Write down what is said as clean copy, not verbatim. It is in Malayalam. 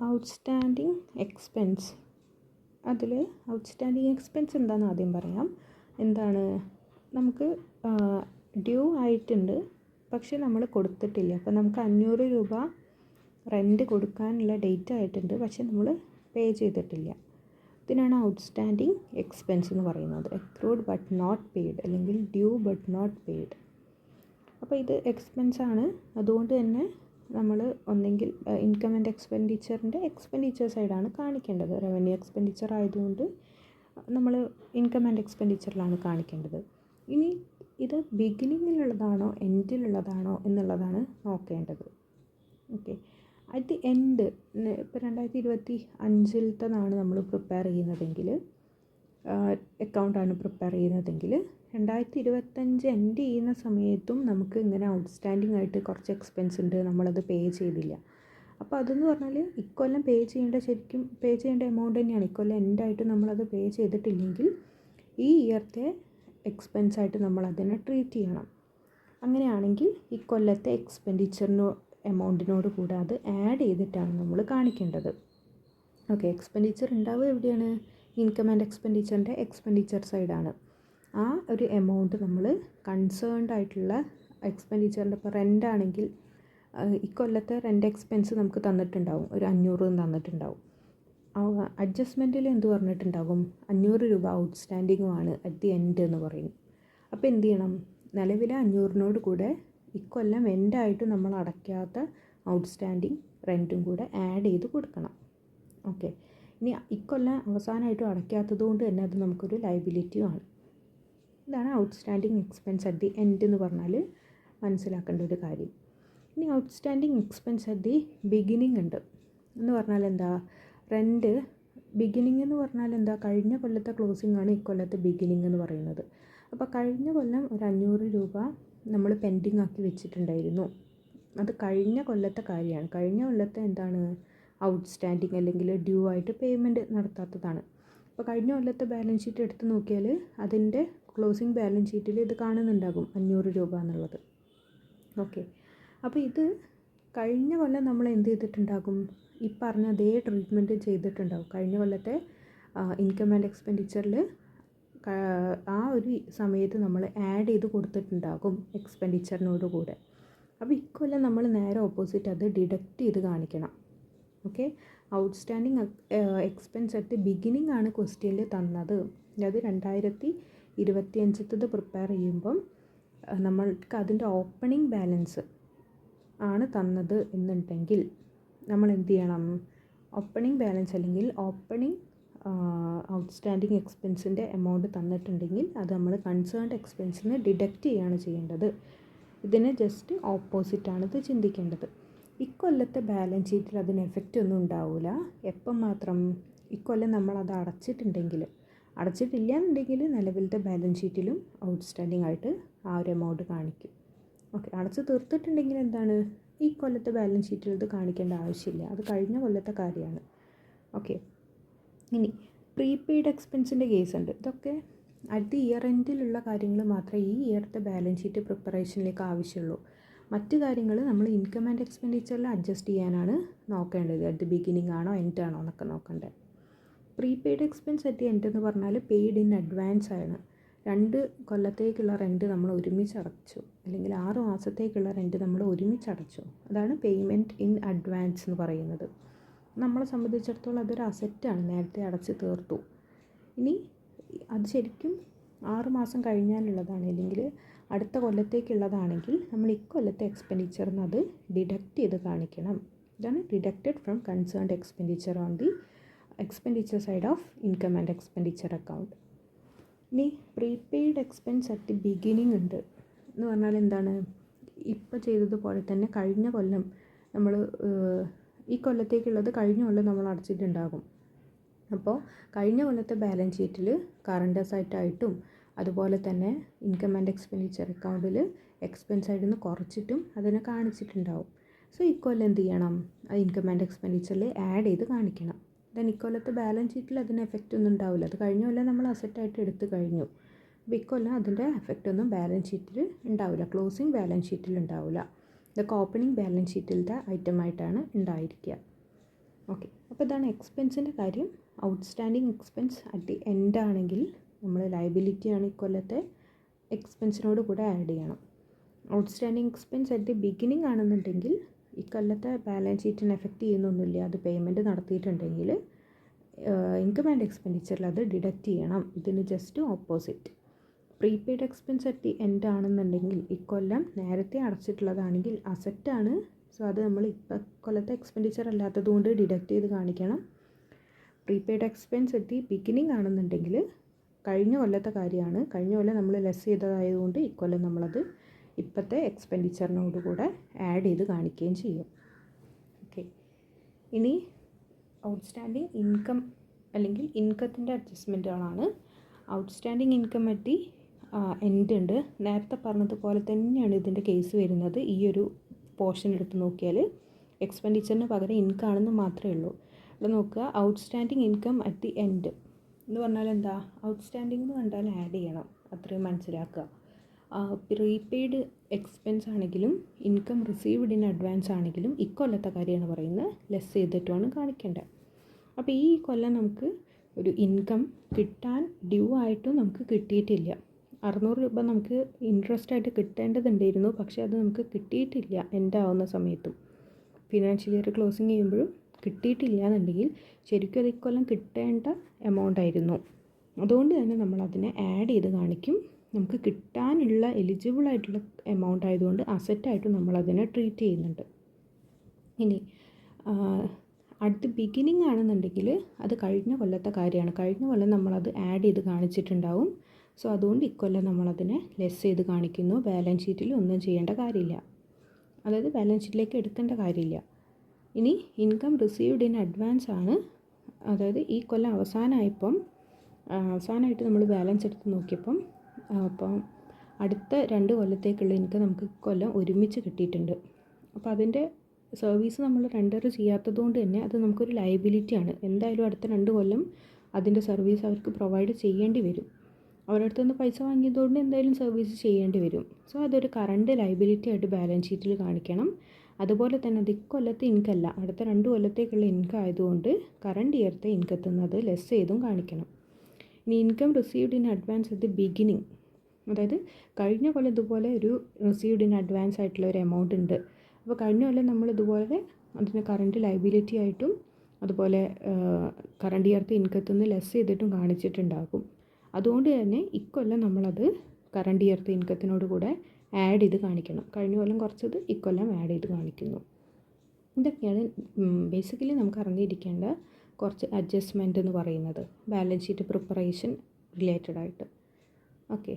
Outstanding expense. അതിൽ ഔട്ട്സ്റ്റാൻഡിങ് എക്സ്പെൻസ് എന്താണെന്ന് ആദ്യം പറയാം. എന്താണ്, നമുക്ക് ഡ്യൂ ആയിട്ടുണ്ട്, പക്ഷേ നമ്മൾ കൊടുത്തിട്ടില്ല. അപ്പോൾ നമുക്ക് 500 രൂപ റെൻറ്റ് കൊടുക്കാനുള്ള ഡേറ്റ് ആയിട്ടുണ്ട്, പക്ഷേ നമ്മൾ പേ ചെയ്തിട്ടില്ല. ഇതിനാണ് ഔട്ട്സ്റ്റാൻഡിങ് എക്സ്പെൻസ് എന്ന് പറയുന്നത്. അക്രൂഡ് ബട്ട് നോട്ട് പെയ്ഡ് അല്ലെങ്കിൽ ഡ്യൂ ബട്ട് നോട്ട് പെയ്ഡ്. അപ്പോൾ ഇത് എക്സ്പെൻസാണ്. അതുകൊണ്ട് തന്നെ നമ്മൾ ഒന്നെങ്കിൽ ഇൻകം ആൻഡ് എക്സ്പെൻഡിച്ചറിൻ്റെ എക്സ്പെൻഡിച്ചർ സൈഡാണ് കാണിക്കേണ്ടത്. റവന്യൂ എക്സ്പെൻഡിച്ചർ ആയതുകൊണ്ട് നമ്മൾ ഇൻകം ആൻഡ് എക്സ്പെൻഡിച്ചറിലാണ് കാണിക്കേണ്ടത്. ഇനി ഇത് ബിഗിനിങ്ങിലുള്ളതാണോ എൻഡിലുള്ളതാണോ എന്നുള്ളതാണ് നോക്കേണ്ടത്. ഓക്കെ, അറ്റ് ദി എൻഡ്, ഇപ്പോൾ 2025 നമ്മൾ പ്രിപ്പയർ ചെയ്യുന്നതെങ്കിൽ, അക്കൗണ്ടാണ് പ്രിപ്പയർ ചെയ്യുന്നതെങ്കിൽ 2025 എൻഡ് ചെയ്യുന്ന സമയത്തും നമുക്ക് ഇങ്ങനെ ഔട്ട്സ്റ്റാൻഡിങ് ആയിട്ട് കുറച്ച് എക്സ്പെൻസ് ഉണ്ട്, നമ്മളത് പേ ചെയ്തില്ല. അപ്പോൾ അതെന്ന് പറഞ്ഞാൽ ഇക്കൊല്ലം ശരിക്കും പേ ചെയ്യേണ്ട എമൗണ്ട് തന്നെയാണ്. ഇക്കൊല്ലം എൻഡായിട്ട് നമ്മളത് പേ ചെയ്തിട്ടില്ലെങ്കിൽ ഈ ഇയർത്തെ എക്സ്പെൻസായിട്ട് നമ്മളതിനെ ട്രീറ്റ് ചെയ്യണം. അങ്ങനെയാണെങ്കിൽ ഇക്കൊല്ലത്തെ എമൗണ്ടിനോട് കൂടെ അത് ആഡ് ചെയ്തിട്ടാണ് നമ്മൾ കാണിക്കേണ്ടത്. ഓക്കെ, എക്സ്പെൻഡിച്ചർ ഉണ്ടാവുക എവിടെയാണ്? ഇൻകം ആൻഡ് എക്സ്പെൻഡിച്ചറിൻ്റെ എക്സ്പെൻഡിച്ചർ സൈഡാണ്. ആ ഒരു എമൗണ്ട് നമ്മൾ കൺസേൺഡ് ആയിട്ടുള്ള എക്സ്പെൻഡിച്ചറിൻ്റെ, ഇപ്പോൾ റെൻ്റ് ആണെങ്കിൽ ഇക്കൊല്ലത്തെ റെൻ്റ് എക്സ്പെൻസ് നമുക്ക് തന്നിട്ടുണ്ടാവും, ഒരു 500 തന്നിട്ടുണ്ടാവും. അഡ്ജസ്റ്റ്മെൻറ്റിൽ എന്ത് പറഞ്ഞിട്ടുണ്ടാകും? 500 രൂപ ഔട്ട്സ്റ്റാൻഡിങ്ങുമാണ് അറ്റ് ദി എൻഡ് എന്ന് പറയും. അപ്പോൾ എന്ത് ചെയ്യണം? നിലവിലെ 500 കൂടെ ഇക്കൊല്ലം എൻഡായിട്ട് നമ്മൾ അടയ്ക്കാത്ത ഔട്ട്സ്റ്റാൻഡിങ് റെൻറ്റും കൂടെ ആഡ് ചെയ്ത് കൊടുക്കണം. ഓക്കെ, ഇനി ഇക്കൊല്ലം അവസാനമായിട്ടും അടയ്ക്കാത്തത് കൊണ്ട് തന്നെ അത് നമുക്കൊരു ലയബിലിറ്റിയുമാണ്. ഇതാണ് outstanding expense at the end എന്ന് പറഞ്ഞാൽ മനസ്സിലാക്കേണ്ട ഒരു കാര്യം. ഇനി outstanding expense at the beginning ഉണ്ട് എന്ന് പറഞ്ഞാൽ എന്താ? റെൻറ്റ് ബിഗിനിങ് എന്ന് പറഞ്ഞാൽ എന്താ? കഴിഞ്ഞ കൊല്ലത്തെ ക്ലോസിംഗ് ആണ് ഇക്കൊല്ലത്തെ ബിഗിനിങ് എന്ന് പറയുന്നത്. അപ്പോൾ കഴിഞ്ഞ കൊല്ലം ഒരു 500 രൂപ നമ്മൾ പെൻഡിങ് ആക്കി വെച്ചിട്ടുണ്ടായിരുന്നു. അത് കഴിഞ്ഞ കൊല്ലത്തെ കാര്യമാണ്. കഴിഞ്ഞ കൊല്ലത്തെ എന്താണ്? ഔട്ട്സ്റ്റാൻഡിങ് അല്ലെങ്കിൽ ഡ്യൂ ആയിട്ട് പേയ്മെൻറ്റ് നടത്താത്തതാണ്. അപ്പോൾ കഴിഞ്ഞ കൊല്ലത്തെ ബാലൻസ് ഷീറ്റ് എടുത്ത് നോക്കിയാൽ അതിൻ്റെ ക്ലോസിംഗ് ബാലൻസ് ഷീറ്റിൽ ഇത് കാണുന്നുണ്ടാകും, 500 രൂപ എന്നുള്ളത്. ഓക്കെ, അപ്പോൾ ഇത് കഴിഞ്ഞ കൊല്ലം നമ്മൾ എന്ത് ചെയ്തിട്ടുണ്ടാകും? ഈ പറഞ്ഞ അതേ ട്രീറ്റ്മെൻറ്റ് ചെയ്തിട്ടുണ്ടാകും. കഴിഞ്ഞ കൊല്ലത്തെ ഇൻകം ആൻഡ് എക്സ്പെൻഡിച്ചറിൽ ആ ഒരു സമയത്ത് നമ്മൾ ആഡ് ചെയ്ത് കൊടുത്തിട്ടുണ്ടാകും എക്സ്പെൻഡിച്ചറിനോട് കൂടെ. അപ്പോൾ ഇക്കൊല്ലം നമ്മൾ നേരെ ഓപ്പോസിറ്റ് അത് ഡിഡക്റ്റ് ചെയ്ത് കാണിക്കണം. Okay, outstanding expense at beginning ആണ് ക്വസ്റ്റ്യനിൽ തന്നത്. അതായത് 2025 പ്രിപ്പയർ ചെയ്യുമ്പം നമ്മൾക്ക് അതിൻ്റെ ഓപ്പണിംഗ് ബാലൻസ് ആണ് തന്നത് എന്നുണ്ടെങ്കിൽ നമ്മൾ എന്ത് ചെയ്യണം? ഓപ്പണിംഗ് ബാലൻസ് അല്ലെങ്കിൽ ഓപ്പണിംഗ് ഔട്ട്സ്റ്റാൻഡിങ് എക്സ്പെൻസിൻ്റെ എമൗണ്ട് തന്നിട്ടുണ്ടെങ്കിൽ അത് നമ്മൾ കൺസേൺഡ് എക്സ്പെൻസിന് ഡിഡക്റ്റ് ചെയ്യുകയാണ് ചെയ്യേണ്ടത്. ഇതിന് ജസ്റ്റ് ഓപ്പോസിറ്റാണ് ഇത് ചിന്തിക്കേണ്ടത്. ഇക്കൊല്ലത്തെ ബാലൻസ് ഷീറ്റിൽ അതിന് എഫക്റ്റ് ഒന്നും ഉണ്ടാവില്ല. എപ്പം മാത്രം? ഇക്കൊല്ലം നമ്മളത് അടച്ചിട്ടില്ല എന്നുണ്ടെങ്കിൽ നിലവിലത്തെ ബാലൻസ് ഷീറ്റിലും ഔട്ട്സ്റ്റാൻഡിങ് ആയിട്ട് ആ ഒരു എമൗണ്ട് കാണിക്കും. ഓക്കെ, അടച്ച് തീർത്തിട്ടുണ്ടെങ്കിൽ എന്താണ്? ഈ കൊല്ലത്തെ ബാലൻസ് ഷീറ്റിൽ ഇത് കാണിക്കേണ്ട ആവശ്യമില്ല, അത് കഴിഞ്ഞ കൊല്ലത്തെ കാര്യമാണ്. ഓക്കെ, ഇനി പ്രീപെയ്ഡ് എക്സ്പെൻസിൻ്റെ കേസ് ഉണ്ട്. ഇതൊക്കെ അറ്റ് ദി ഇയർ എൻഡിലുള്ള കാര്യങ്ങൾ മാത്രമേ ഈ ഇയർത്തെ ബാലൻസ് ഷീറ്റ് പ്രിപ്പറേഷനിലേക്ക് ആവശ്യമുള്ളൂ. മറ്റ് കാര്യങ്ങൾ നമ്മൾ ഇൻകം ആൻഡ് എക്സ്പെൻഡിച്ചറിൽ അഡ്ജസ്റ്റ് ചെയ്യാനാണ് നോക്കേണ്ടത്. അറ്റ് ദി ബിഗിനിങ് ആണോ എൻഡ് ആണോ എന്നൊക്കെ നോക്കേണ്ടത്. Prepaid expense at the end എന്ന് പറഞ്ഞാൽ പെയ്ഡ് ഇൻ അഡ്വാൻസ് ആണ്. 2 കൊല്ലത്തേക്കുള്ള റെൻറ്റ് നമ്മൾ ഒരുമിച്ച് അടച്ചു, അല്ലെങ്കിൽ 6 മാസത്തേക്കുള്ള റെൻറ്റ് നമ്മൾ ഒരുമിച്ച് അടച്ചു. അതാണ് പേയ്മെൻറ്റ് ഇൻ അഡ്വാൻസ് എന്ന് പറയുന്നത്. നമ്മളെ സംബന്ധിച്ചിടത്തോളം അതൊരു അസറ്റാണ്, നേരത്തെ അടച്ച് തീർത്തു. ഇനി അത് ശരിക്കും 6 മാസം കഴിഞ്ഞാലുള്ളതാണ്, അല്ലെങ്കിൽ അടുത്ത കൊല്ലത്തേക്കുള്ളതാണെങ്കിൽ നമ്മൾ ഇക്കൊല്ലത്തെ എക്സ്പെൻഡിച്ചറിൽ നിന്ന് അത് ഡിഡക്റ്റ് ചെയ്ത് കാണിക്കണം. ഇതാണ് deducted from concerned expenditure on the expenditure side of income and expenditure account. ഇനി prepaid expense at the beginning ഉണ്ട് എന്ന് പറഞ്ഞാൽ എന്താണ്? ഇപ്പോൾ ചെയ്തതുപോലെ തന്നെ കഴിഞ്ഞ കൊല്ലം നമ്മൾ ഈ കൊല്ലത്തേക്കുള്ളത് കഴിഞ്ഞ കൊല്ലം നമ്മൾ അടച്ചിട്ടുണ്ടാകും. അപ്പോൾ കഴിഞ്ഞ കൊല്ലത്തെ ബാലൻസ് ഷീറ്റിൽ കറണ്ട് അസറ്റായിട്ടും അതുപോലെ തന്നെ ഇൻകം ആൻഡ് എക്സ്പെൻഡിച്ചർ അക്കൗണ്ടിൽ എക്സ്പെൻസ് ആയിട്ട് നിന്ന് കുറച്ചിട്ടും അതിനെ കാണിച്ചിട്ടുണ്ടാവും. സോ ഇക്കൊല്ലം എന്ത് ചെയ്യണം? ആ ഇൻകം ആൻഡ് എക്സ്പെൻഡിച്ചറിൽ ആഡ് ചെയ്ത് കാണിക്കണം. ദെൻ ഇക്കൊല്ലത്തെ ബാലൻസ് ഷീറ്റിൽ അതിന് എഫക്റ്റ് ഒന്നും ഉണ്ടാവില്ല. അത് കഴിഞ്ഞ കൊല്ലം നമ്മൾ അസറ്റായിട്ട് എടുത്ത് കഴിഞ്ഞു. അപ്പോൾ ഇക്കൊല്ലം അതിൻ്റെ എഫക്റ്റ് ഒന്നും ബാലൻസ് ഷീറ്റിൽ ഉണ്ടാവില്ല, ക്ലോസിംഗ് ബാലൻസ് ഷീറ്റിൽ ഉണ്ടാവില്ല. ഇതൊക്കെ ഓപ്പണിംഗ് ബാലൻസ് ഷീറ്റിലത്തെ ഐറ്റമായിട്ടാണ് ഉണ്ടായിരിക്കുക. ഓക്കെ, അപ്പോൾ ഇതാണ് എക്സ്പെൻസിൻ്റെ കാര്യം. Outstanding expense at the end ആണെങ്കിൽ നമ്മൾ ലയബിലിറ്റിയാണ് ഇക്കൊല്ലത്തെ എക്സ്പെൻസിനോട് കൂടെ ആഡ് ചെയ്യണം. Outstanding expense at the beginning ആണെന്നുണ്ടെങ്കിൽ ഇക്കൊല്ലത്തെ ബാലൻസ് ഷീറ്റിന് എഫക്റ്റ് ചെയ്യുന്നൊന്നുമില്ല. അത് പേയ്മെൻറ്റ് നടത്തിയിട്ടുണ്ടെങ്കിൽ ഇൻകം ആൻഡ് എക്സ്പെൻഡിച്ചറിൽ അത് ഡിഡക്റ്റ് ചെയ്യണം. ഇതിന് just opposite. Prepaid expense at the end ആണെന്നുണ്ടെങ്കിൽ ഇക്കൊല്ലം നേരത്തെ അടച്ചിട്ടുള്ളതാണെങ്കിൽ അസറ്റാണ്. സോ അത് നമ്മൾ ഇപ്പോൾ കൊല്ലത്തെ എക്സ്പെൻഡിച്ചർ അല്ലാത്തത് കൊണ്ട് ഡിഡക്റ്റ് ചെയ്ത് കാണിക്കണം. Prepaid expense at the beginning ആണെന്നുണ്ടെങ്കിൽ കഴിഞ്ഞ കൊല്ലത്തെ കാര്യമാണ്. കഴിഞ്ഞ കൊല്ലം നമ്മൾ ലെസ് ചെയ്തതായതുകൊണ്ട് ഇക്കൊല്ലം നമ്മളത് ഇപ്പോഴത്തെ എക്സ്പെൻഡിച്ചറിനോട് കൂടെ ആഡ് ചെയ്ത് കാണിക്കുകയും ചെയ്യും. ഓക്കെ, ഇനി ഔട്ട്സ്റ്റാൻഡിങ് ഇൻകം അല്ലെങ്കിൽ ഇൻകത്തിൻ്റെ അഡ്ജസ്റ്റ്മെൻറ്റുകളാണ്. Outstanding income at the end ഉണ്ട്. നേരത്തെ പറഞ്ഞതുപോലെ തന്നെയാണ് ഇതിൻ്റെ കേസ് വരുന്നത്. ഈ ഒരു പോർഷൻ എടുത്ത് നോക്കിയാൽ എക്സ്പെൻഡിച്ചറിന് പകരം ഇൻകം ആണെന്ന് മാത്രമേ ഉള്ളൂ. ഇവിടെ നോക്കുക, outstanding income at the end എന്ന് പറഞ്ഞാൽ എന്താ? ഔട്ട്സ്റ്റാൻഡിങ് എന്ന് കണ്ടാൽ ആഡ് ചെയ്യണം, അത്രയും മനസ്സിലാക്കുക. പ്രീപെയ്ഡ് എക്സ്പെൻസ് ആണെങ്കിലും ഇൻകം റിസീവ്ഡ് ഇൻ അഡ്വാൻസ് ആണെങ്കിലും ഇക്കൊല്ലത്തെ കാര്യമാണ് പറയുന്നത്, ലെസ് ചെയ്തിട്ടുമാണ് കാണിക്കേണ്ടത്. അപ്പോൾ ഈ കൊല്ലം നമുക്ക് ഒരു ഇൻകം കിട്ടാൻ ഡ്യൂ ആയിട്ടും നമുക്ക് കിട്ടിയിട്ടില്ല. 600 രൂപ നമുക്ക് ഇൻട്രസ്റ്റ് ആയിട്ട് കിട്ടേണ്ടതുണ്ടായിരുന്നു, പക്ഷേ അത് നമുക്ക് കിട്ടിയിട്ടില്ല. എൻഡ് ആവുന്ന സമയത്തും ഫിനാൻഷ്യൽ ഇയർ ക്ലോസിങ് ചെയ്യുമ്പോഴും കിട്ടിയിട്ടില്ല എന്നുണ്ടെങ്കിൽ ശരിക്കും അത് ഇക്കൊല്ലം കിട്ടേണ്ട എമൗണ്ട് ആയിരുന്നു. അതുകൊണ്ട് തന്നെ നമ്മളതിനെ ആഡ് ചെയ്ത് കാണിക്കും. നമുക്ക് കിട്ടാനുള്ള എലിജിബിൾ ആയിട്ടുള്ള എമൗണ്ട് ആയതുകൊണ്ട് അസറ്റായിട്ട് നമ്മളതിനെ ട്രീറ്റ് ചെയ്യുന്നുണ്ട്. ഇനി അടുത്ത ബിഗിനിങ് ആണെന്നുണ്ടെങ്കിൽ അത് കഴിഞ്ഞ കൊല്ലത്തെ കാര്യമാണ്. കഴിഞ്ഞ കൊല്ലം നമ്മളത് ആഡ് ചെയ്ത് കാണിച്ചിട്ടുണ്ടാവും. സോ അതുകൊണ്ട് ഇക്കൊല്ലം നമ്മളതിനെ ലെസ് ചെയ്ത് കാണിക്കുന്നു. ബാലൻസ് ഷീറ്റിൽ ഒന്നും ചെയ്യേണ്ട കാര്യമില്ല, അതായത് ബാലൻസ് ഷീറ്റിലേക്ക് എടുക്കേണ്ട കാര്യമില്ല. ഇനി ഇൻകം റിസീവ്ഡ് ഇൻ അഡ്വാൻസ് ആണ്. അതായത് ഈ കൊല്ലം അവസാനമായിട്ട് നമ്മൾ ബാലൻസ് എടുത്ത് നോക്കിയപ്പം അപ്പം അടുത്ത 2 കൊല്ലത്തേക്കുള്ള ഇൻകം നമുക്ക് കൊല്ലം ഒരുമിച്ച് കിട്ടിയിട്ടുണ്ട്. അപ്പോൾ അതിൻ്റെ സർവീസ് നമ്മൾ റെൻഡർ ചെയ്യാത്തത് കൊണ്ട് തന്നെ അത് നമുക്കൊരു ലയബിലിറ്റിയാണ്. എന്തായാലും അടുത്ത 2 കൊല്ലം അതിൻ്റെ സർവീസ് അവർക്ക് പ്രൊവൈഡ് ചെയ്യേണ്ടി വരും. അവരുടെ അടുത്ത് നിന്ന് പൈസ വാങ്ങിയതുകൊണ്ട് എന്തായാലും സർവീസ് ചെയ്യേണ്ടി വരും. സോ അതൊരു കറണ്ട് ലയബിലിറ്റി ആയിട്ട് ബാലൻസ് ഷീറ്റിൽ കാണിക്കണം. അതുപോലെ തന്നെ അത് ഇക്കൊല്ലത്തെ ഇൻകം അല്ല, അടുത്ത 2 കൊല്ലത്തേക്കുള്ള ഇൻകം ആയതുകൊണ്ട് കറണ്ട് ഇയർത്തെ ഇൻകത്തിൽ നിന്ന് അത് ലെസ് ചെയ്തും കാണിക്കണം. ഇനി income received in advance at the beginning, അതായത് കഴിഞ്ഞ കൊല്ലം ഇതുപോലെ ഒരു റിസീവ്ഡ് ഇൻ അഡ്വാൻസ് ആയിട്ടുള്ള ഒരു എമൗണ്ട് ഉണ്ട്. അപ്പോൾ കഴിഞ്ഞ കൊല്ലം നമ്മൾ ഇതുപോലെ അതിന് കറണ്ട് ലയബിലിറ്റി ആയിട്ടും അതുപോലെ കറണ്ട് ഇയർത്തെ ഇൻകത്തിൽ നിന്ന് ലെസ് ചെയ്തിട്ടും കാണിച്ചിട്ടുണ്ടാകും. അതുകൊണ്ട് തന്നെ ഇക്കൊല്ലം നമ്മളത് കറണ്ട് ഇയർത്തെ ഇൻകത്തിനോട് കൂടെ ആഡ് ചെയ്ത് കാണിക്കണം. കഴിഞ്ഞ കൊല്ലം കുറച്ചത് ഇക്കൊല്ലം ആഡ് ചെയ്ത് കാണിക്കുന്നു. ഇതൊക്കെയാണ് ബേസിക്കലി നമുക്ക് അറിഞ്ഞിരിക്കേണ്ട കുറച്ച് അഡ്ജസ്റ്റ്മെൻറ്റ് എന്ന് പറയുന്നത് ബാലൻസ് ഷീറ്റ് പ്രിപ്പറേഷൻ റിലേറ്റഡ് ആയിട്ട്. ഓക്കെ.